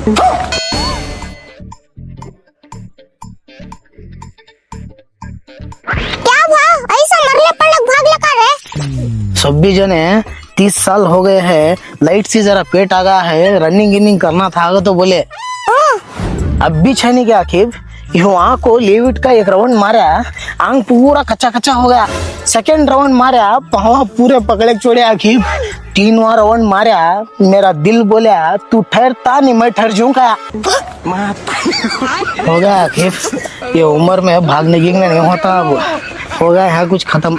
क्या हुआ? ऐसा मरले पर लोग भाग लगा रहे। सब भी जने 30 साल हो गए हैं, लाइट से जरा पेट आ गया है, रनिंग गिनिंग करना था आगे तो बोले अब भी छनी के आखिर वहां को लेविट का एक राउंड मारा, आंग पूरा कच्चा कच्चा हो गया। सेकंड राउंड मारा, पावा पूरे पकड़े छोड़े आखिर। 3वां राउंड मारा, मेरा दिल बोला तू ठहरता नहीं मैं ठहर जाऊंगा। हो गया आखिर, ये उम्र में भागने गिगने नहीं होता, अब हो गया है कुछ खत्म।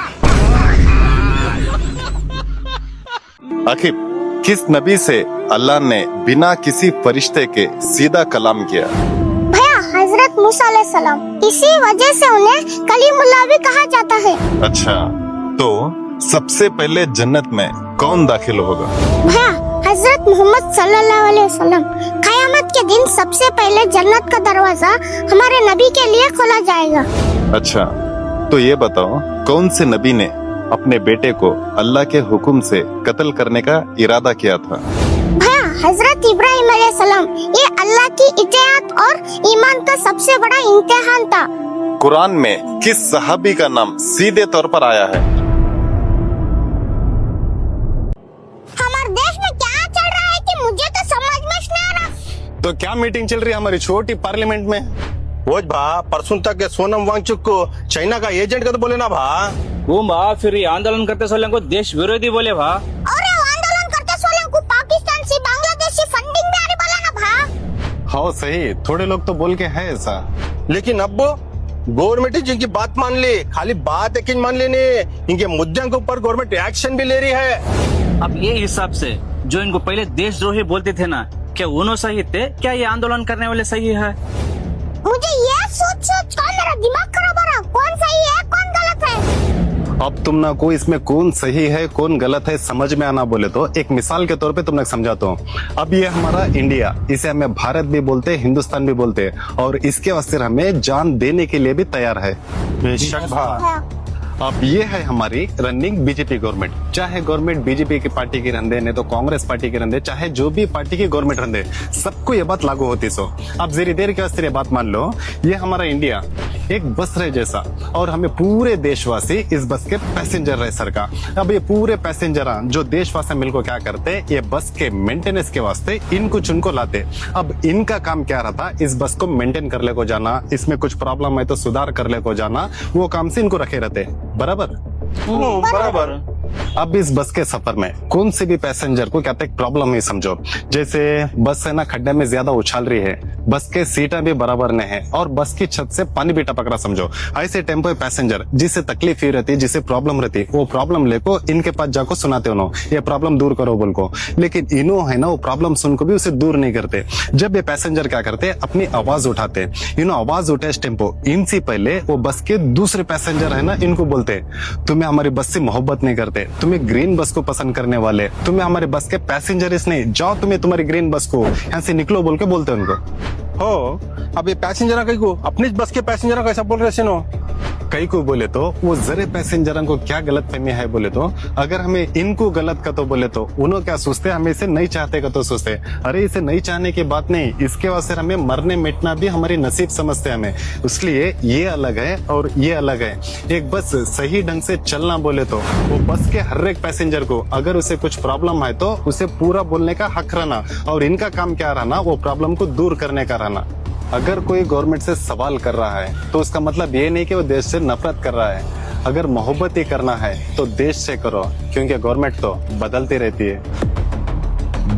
आखिर किस नबी से अल्लाह ने बिना किसी फरिश्ते के सीधा कलाम किया? भैया हजरत मूसा अलैहिस्सलाम, इसी वजह से उन्हें कलीमुल्लाह भी कहा जाता है। अच्छा, तो सबसे पहले जन्नत में कौन दाखिल होगा? भैया हजरत मोहम्मद सल्लल्लाहु अलैहि वसल्लम, क़यामत के दिन सबसे पहले जन्नत का दरवाजा हमारे नबी के लिए खोला जाएगा। अच्छा, तो ये बताओ कौन से नबी ने अपने बेटे को अल्लाह के हुक्म से कत्ल करने का इरादा किया था? भैया हजरत इब्राहिम अलैहिस्सलाम, ये अल्लाह की इताअत और ईमान का सबसे बड़ा इम्तिहान था। कुरान में किस सहाबी का नाम सीधे तौर पर आया है? हमारे देश में क्या चल रहा है कि मुझे तो समझ में नहीं आ रहा। तो क्या मीटिंग चल रही है हमारी छोटी पार्लियामेंट में? वो भा परसों तक के सोनम वांगचुक को चाइना का एजेंट का तो बोले ना भा। वो भा फिर ये आंदोलन करते सोले को देश विरोधी बोले भा। और आंदोलन करते सोले को पाकिस्तान से बांग्लादेश से फंडिंग भी आने वाला ना भा। हाँ सही, थोड़े लोग तो बोल के है ऐसा, लेकिन अब गवर्नमेंट जिनकी बात मान ली, खाली बात एक मान लेने, इनके मुद्दों के ऊपर गवर्नमेंट एक्शन भी ले रही है। अब ये हिसाब से जो इनको पहले देशद्रोही बोलते थे ना, क्या उन्होंने सही थे, क्या ये आंदोलन करने वाले सही है? मुझे ये सोच सोच कर मेरा दिमाग खराब हो रहा, कौन सही है कौन गलत है। अब तुम ना को इसमें कौन सही है कौन गलत है समझ में आना बोले तो एक मिसाल के तौर पे तुमने समझाता हूँ। अब ये हमारा इंडिया, इसे हमें भारत भी बोलते हैं, हिंदुस्तान भी बोलते हैं, और इसके वास्ते हमें जान देने के लिए भी तैयार है। बेशक भा। अब ये है हमारी रनिंग बीजेपी गवर्नमेंट, चाहे गवर्नमेंट बीजेपी की पार्टी की रहंदे, नहीं तो कांग्रेस पार्टी की रहंदे, चाहे जो भी पार्टी की गवर्नमेंट रहंदे, सबको ये बात लागू होती। सो अब जरी देर के वास्ते ये बात मान लो, ये हमारा इंडिया एक बस रहे जैसा, और हमें पूरे देशवासी इस बस के पैसेंजर रहे सर का। अब ये पूरे पैसेंजर जो देशवासी मिलकर क्या करते, ये बस के मेंटेनेंस के वास्ते इनको चुनको लाते। अब इनका काम क्या रहता, इस बस को मेंटेन कर ले को जाना, इसमें कुछ प्रॉब्लम है तो सुधार कर ले को जाना, वो काम से इनको रखे रहते। बराबर? बराबर। अब इस बस के सफर में कौन से भी पैसेंजर को क्या तक प्रॉब्लम है समझो, जैसे बस है ना खड्डे में ज्यादा उछाल रही है, बस के सीटा भी बराबर नहीं है, और बस की छत से पानी भी टपक रहा समझो, ऐसे टेम्पो पैसेंजर जिसे तकलीफ ही रहती, जिसे प्रॉब्लम रहती, वो प्रॉब्लम लेको इनके पास जाको सुनाते हो, ये प्रॉब्लम दूर करो बोल को। लेकिन इनो है ना वो प्रॉब्लम सुन को भी उसे दूर नहीं करते। जब ये पैसेंजर क्या करते, अपनी आवाज उठाते, इनो आवाज उठे टेम्पो, इनसे पहले वो बस के दूसरे पैसेंजर है ना, इनको बोलते तुम्हें हमारी बस से मोहब्बत नहीं करते, तुम्हें ग्रीन बस को पसंद करने वाले, तुम्हें हमारे बस के पैसेंजर इस नहीं, जाओ तुम्हें तुम्हारी ग्रीन बस को यहाँ से निकलो बोल के बोलते उनको। हो अब ये पैसेंजर कई को अपनी बस के पैसेंजर कैसा बोल रहे नो? कई को बोले तो वो जरे पैसेंजरों को क्या गलत फहमी है बोले तो, अगर हमें इनको गलत का तो बोले तो उन्होंने क्या सोचते, हमें इसे नहीं चाहते का तो सोचते, अरे इसे नहीं चाहने की बात नहीं, इसके वास्ते हमें मरने मिटना भी हमारी नसीब समझते हमें, इसलिए ये अलग है और ये अलग है। एक बस सही ढंग से चलना बोले तो वो बस के हर एक पैसेंजर को अगर उसे कुछ प्रॉब्लम है तो उसे पूरा बोलने का हक रहना, और इनका काम क्या रहना, वो प्रॉब्लम को दूर करने का रहना। अगर कोई गवर्नमेंट से सवाल कर रहा है तो उसका मतलब ये नहीं कि वो देश से नफरत कर रहा है। अगर मोहब्बत ही करना है तो देश से करो, क्योंकि गवर्नमेंट तो बदलती रहती है।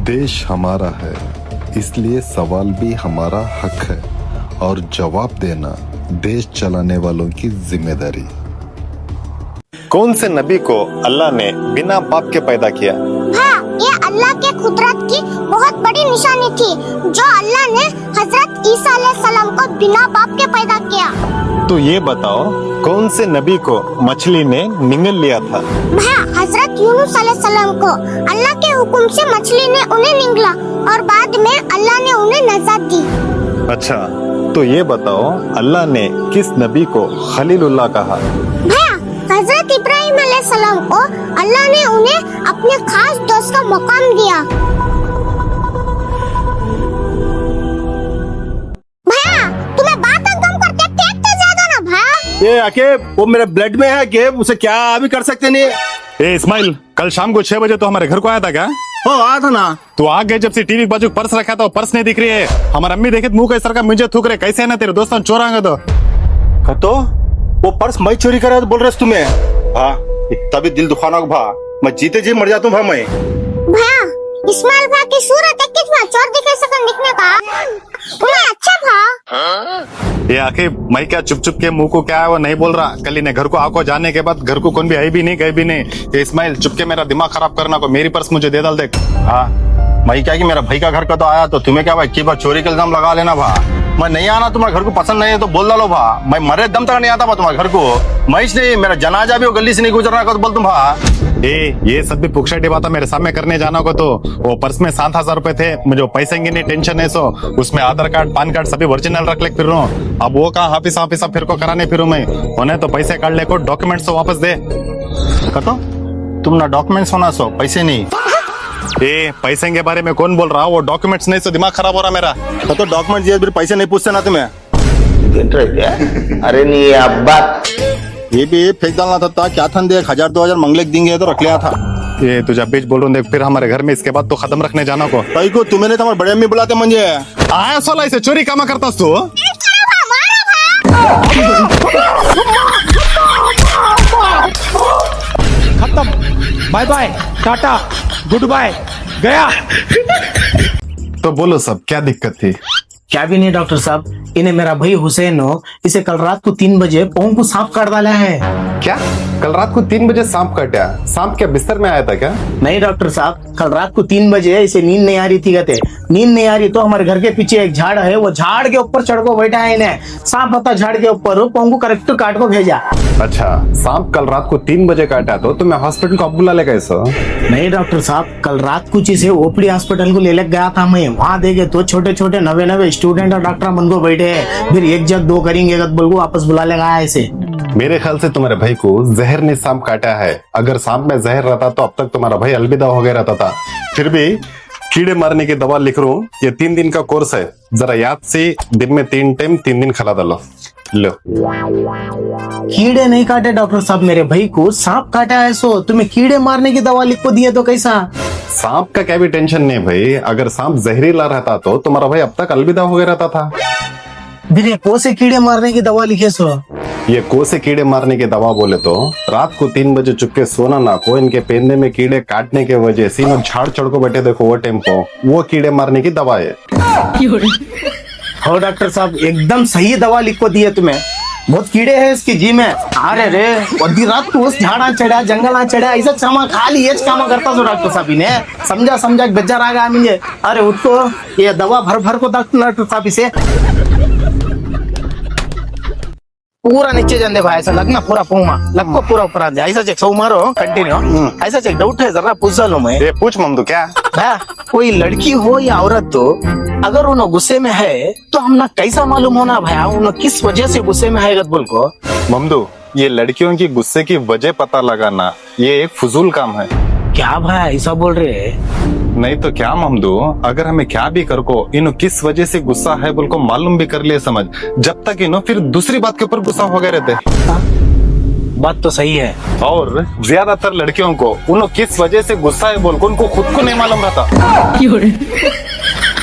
देश हमारा है, इसलिए सवाल भी हमारा हक है, और जवाब देना देश चलाने वालों की जिम्मेदारी। कौन से नबी को अल्लाह ने बिना बाप के पैदा किया? हाँ, ये अल्लाह के कुदरत की बहुत बड़ी निशानी थी, जो अल्लाह ने हजरत ईसा अलैहिस्सलाम को बिना बाप के पैदा किया। तो ये बताओ कौन से नबी को मछली ने निगल लिया था? भैया हजरत यूनुस अलैहिस्सलाम को अल्लाह के हुक्म से मछली ने उन्हें निगला, और बाद में अल्लाह ने उन्हें नजात दी। अच्छा, तो ये बताओ अल्लाह ने किस नबी को खलीलुल्लाह कहा? भैया हजरत इब्राहिम अलैहिस्सलाम को अल्लाह ने उन्हें अपने खास दोस्त का मकाम दिया। ये आके वो मेरे ब्लड में है के उसे क्या भी कर सकते नहीं। ए इस्माइल, कल शाम को 6 बजे तो हमारे घर को आया था क्या? हो आया था ना। तो आ गए जब से टीवी के बाजू पर्स रखा था, पर्स नहीं दिख रही है। हमारी अम्मी देखे मुंह कैसे का मुझे थूक रहे, कैसे है ना तेरे दोस्तों चोर आएंगे तो वो पर्स मैं चोरी करा तो बोल रहे तुम्हें? हाँ तभी दिल दुखाना को भा, मैं जीते जी मर जाता हूँ भा मैं। भैया इस्माइल भैया की सूरत है कितना चोर दिखे सकन दिखने का। उन्हें अच्छा था। ये आखिर मैं क्या चुप चुप के मुंह को क्या है वो नहीं बोल रहा। कल इन्हें घर को आको जाने के बाद घर को कौन भी आई भी नहीं, गए भी नहीं। ये इस्माइल चुप के मेरा दिमाग खराब करना को, मेरी पर्स मुझे दे डाल देख। हाँ मैं क्या कि मेरा भाई का घर का तो आया, तो तुम्हें क्या भाई की बार चोरी का इल्जाम लगा लेना भा। मैं नहीं आना, तुम्हारे घर को पसंद नहीं है तो बोल डालो भा। मैं मरे दम तक नहीं आता भा तुम्हारे घर को। मैं इसलिए मेरा जनाजा भी वो गली से नहीं गुजरना का तो बोल तुम भा। ये सब भी पुक्षटी बात मेरे सामने करने जाना को तो वो पर्स में 7,000 रुपए थे। मुझे पैसे की नहीं टेंशन है, सो उसमें आधार कार्ड पान कार्ड सभी ओरिजिनल रख ले फिर रहा हूँ। अब वो कहा हाफिस हाफिस फिर को कराने फिर मैं उन्हें तो पैसे काट ले को डॉक्यूमेंट्स तो वापस दे। कतो तुम ना डॉक्यूमेंट्स होना सो पैसे नहीं। ए पैसे के बारे में कौन बोल रहा? वो डॉक्यूमेंट्स नहीं तो दिमाग खराब हो रहा मेरा। तो डॉक्यूमेंट ये पैसे नहीं पूछते ना तुम्हें? अरे नहीं अब्बा, ये भी फेंक डालना था क्या था, देख 1,000-2,000 मंगले देंगे तो रख लिया था। ये तुझे बीच बोल रहा हूँ देख, फिर हमारे घर में इसके बाद तो खत्म रखने जाना को। भाई को तुम्हें नहीं, तुम्हारे बड़े अम्मी बुलाते मुझे। आया सोला इसे चोरी कामा करता तू? खत्म, bye bye, tata, good bye, गया। तो बोलो सब क्या दिक्कत थी? क्या भी नहीं डॉक्टर साहब, इन्हें मेरा भाई हुसैन हो इसे कल रात को 3 बजे पाँव को सांप काट डाला है। क्या कल रात को 3 बजे सांप काटा? सांप क्या बिस्तर में आया था क्या? नहीं डॉक्टर साहब, कल रात को 3 बजे इसे नींद नहीं आ रही थी। कहते नींद नहीं आ रही तो हमारे घर के पीछे एक झाड़ है, वो झाड़ के ऊपर चढ़ को बैठा है। इन्हें सांप पता झाड़ के ऊपर पाँव को करेक्ट काट को भेजा। अच्छा, सांप कल रात को 3 बजे काटा तो तुम्हें हॉस्पिटल को अब बुला ले कैसे? नहीं डॉक्टर साहब, कल रात को इसे ओपीडी हॉस्पिटल को ले लग गया था मैं। वहाँ देखे तो छोटे छोटे नवे स्टूडेंट और डॉक्टर मन को बैठे हैं। फिर एक जग दो करेंगे बोल को वापस बुला लेगा ऐसे। मेरे ख्याल से तुम्हारे भाई को जहर ने सांप काटा है। अगर सांप में जहर रहता तो अब तक तुम्हारा भाई अलविदा हो गया रहता था। फिर भी कीड़े मारने की दवा लिख रहा हूँ, ये 3 दिन का कोर्स है। जरा याद से दिन में 3 टाइम 3 दिन खिला डालो। लो। कीड़े नहीं काटे डॉक्टर साहब, मेरे भाई को सांप काटा है। सो तुम्हें कीड़े मारने की दवा लिख को दिए तो कैसा? सांप का क्या भी टेंशन नहीं भाई, अगर सांप जहरीला रहता तो तुम्हारा भाई अब तक अलविदा हो गया रहता था। फिर को से कीड़े मारने की दवा लिखे सो? ये को से कीड़े मारने की दवा बोले तो रात को 3 बजे चुपके सोना ना को, इनके पेंदे में कीड़े काटने के वजह से इन्हों झाड़ चढ़ को बैठे देखो वो टेम्पो, वो कीड़े मारने की दवा है। हो डॉक्टर साहब, एकदम सही दवा लिख को दिए तुम्हें। बहुत कीड़े हैं इसकी जी में। अरे रे आधी रात को उस झाड़ा चढ़ा जंगल चढ़ा ऐसा क्षमा खाली ये काम करता तो डॉक्टर साहब ने समझा बेजार आ गया मुझे। अरे उसको ये दवा भर को डॉक्टर साहब इसे पूरा नीचे जाने भाई, ऐसा लगना पूरा पोमा लगको पूरा ऊपर आ जाए। ऐसा चेक सौ मारो कंटिन्यू, ऐसा चेक डाउट है जरा पूछ लो मैं। ये पूछ ममदू क्या भैया, कोई लड़की हो या औरत तो अगर उन्हें गुस्से में है तो हम ना कैसा मालूम होना भैया उन्हें किस वजह से गुस्से में है बोल को? ममदू, ये लड़कियों की गुस्से की वजह पता लगाना ये एक फजूल काम है। क्या भाई ऐसा बोल रहे? नहीं तो क्या ममदू, अगर हमें क्या भी कर को इन्हों किस वजह से गुस्सा है बोल को मालूम भी कर लिए समझ, जब तक इन्हों फिर दूसरी बात के ऊपर गुस्सा हो गए रहते। बात तो सही है। और ज्यादातर लड़कियों को उन्हों किस वजह से गुस्सा है बोल को उनको खुद को नहीं मालूम रहता।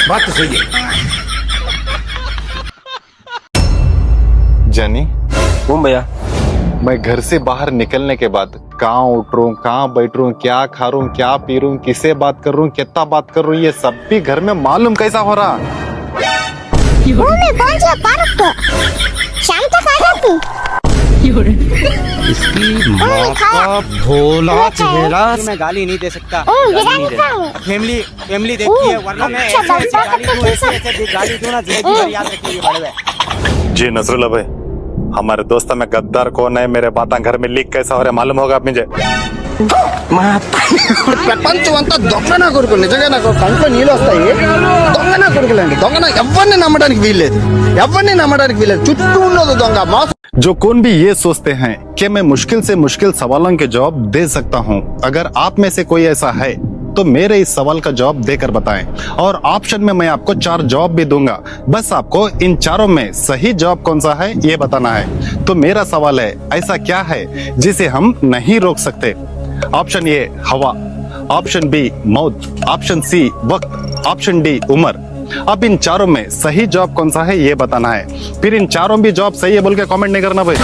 बात तो सही है। जानी भैया, मैं घर से बाहर निकलने के बाद कहाँ उठ रहा हूँ, कहाँ बैठ रहा हूँ, क्या खा रहा हूँ, क्या पी रहा हूँ, किससे बात कर रहा हूँ, कितना बात कर रहा हूँ, ये सब भी घर में मालूम कैसा हो रहा? उन्हें कौन सा पार्क तो शाम तक आ जाती। इसकी माँ का भोला चेहरा। मैं गाली नहीं दे सकता। फैमिली देखती है, वरना मैं ऐसे गाली दूं ना, जिंदगी याद रखेंगे बड़े। जी नसरुल्ला भाई, हमारे दोस्त में गद्दार कौन है, मेरे बात घर में लीक कैसा हो रहा है मालूम होगा आप मुझे? ప్రపంచమంతా దొంగనా కొడుకులు నిజంగా కంట్లో నీళ్ళు వస్తాయి. దొంగనా కొడుకులండి, దొంగన ఎవరిని నమ్మడానికి వీల్లేదు చుట్టూ ఉన్నది దొంగ మోసం. जो कौन भी ये सोचते हैं कि मैं मुश्किल से मुश्किल सवालों के जवाब दे सकता हूँ, अगर आप में से कोई ऐसा है तो मेरे इस सवाल का जवाब देकर बताएं। और ऑप्शन में मैं आपको 4 जवाब भी दूंगा, बस आपको इन चारों में सही जवाब कौन सा है ये बताना है। तो मेरा सवाल है, ऐसा क्या है जिसे हम नहीं रोक सकते? ऑप्शन ए हवा, ऑप्शन बी मौत, ऑप्शन सी वक्त, ऑप्शन डी उम्र। अब इन चारों में सही जवाब कौन सा है ये बताना है। फिर इन चारों भी जवाब सही है बोल के कमेंट नहीं करना भाई।